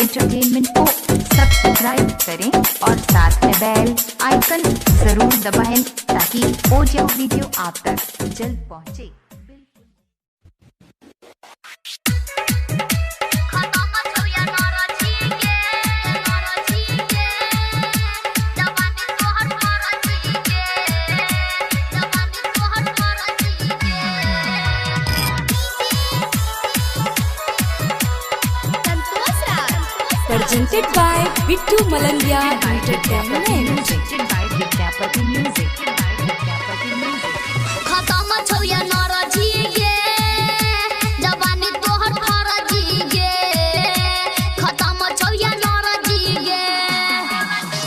Entertainment को subscribe करें और साथ में बेल आइकन जरूर दबाएं ताकि ऑडियो वीडियो आप तक जल्द पहुंचे। Presented by Bittu Malangia Entertainment. खत्म छौया नरजी गे जवानी तोहर फरजी गे खत्म छौया नरजी गे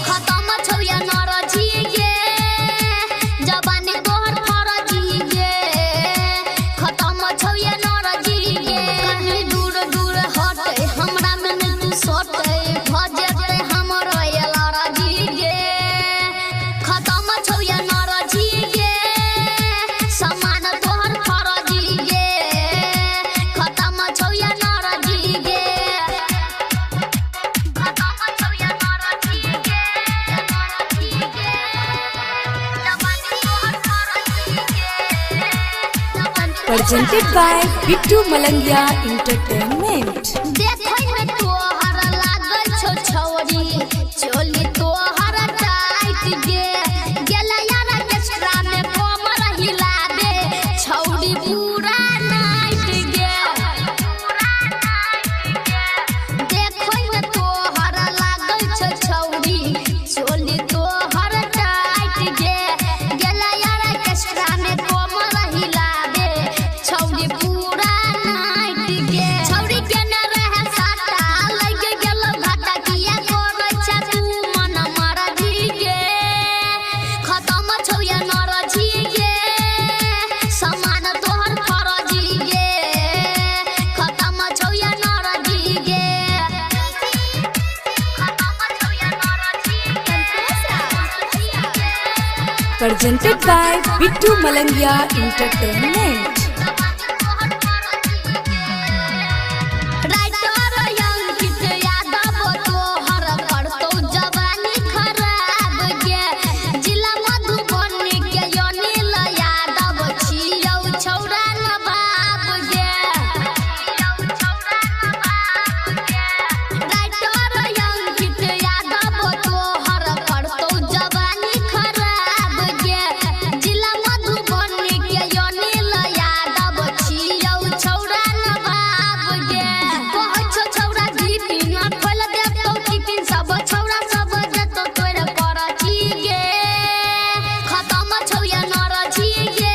खत्म छौया नरजी गे जवानी तोहर फरजी गे खत्म छौया नरजी गे कहीं दूर दूर हट हमरा में तू सट भजते हमरो एलरजी गे खत्म छौया नरजी गे समान तोहर फरजी गे खत्म छौया नरजी गे खत्म छौया नरजी गे जवानी तोहर फरजी गे Presented by Bittu Malangia Entertainment. देखै में तोहर लागल छौ छौरी चोली तोहर टाइट गे गेला यार केस्ट्रा में कमर हिलाबे छौरी पूरा नाइट गे देखै में तोहर लागल छौ छौरी चोली तोहर टाइट गे गेला यार केस्ट्रा में कमर हिलाबे छौरी पूरा नाइट गे छौरी के न रहे साटा लग गेल घाटा किया करे छ तू मन मरजी गे खत्म छौया नरजी गे समान तोहर फरजी गे खत्म छौया नरजी गे खत्म छौया नरजी Presented by Bittu Malangia Entertainment. Writer Ankit Yadav तोहर करतौ जवानी खराब गे जिला मधुबनी के अनिल यादव छियौ छौरा नवाब गे राइटर अंकित यादव तोहर करतौ जवानी खराब गे जिला मधुबनी के अनिल यादव छियौ छौरा नवाब गे कहै छौ छौरा टिफिन खोल देतौ टिफिन सब छौरा सब देतौ तोर करची गे खत्म छौया नरजी गे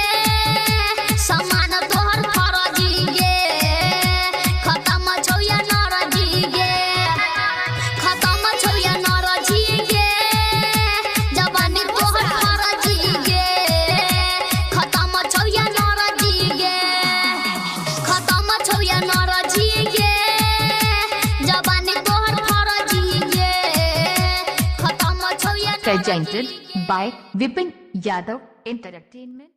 समान तोहर फरजी गे खत्म छौया नरजी गे खत्म छौया नरजी गे जवानी तोहर फरजी गे खत्म छौया नरजी गे खत्म छौया नरजी गे जवानी तोहर फरजी गे खत्म छौया Presented by Vipin Yadav Entertainment.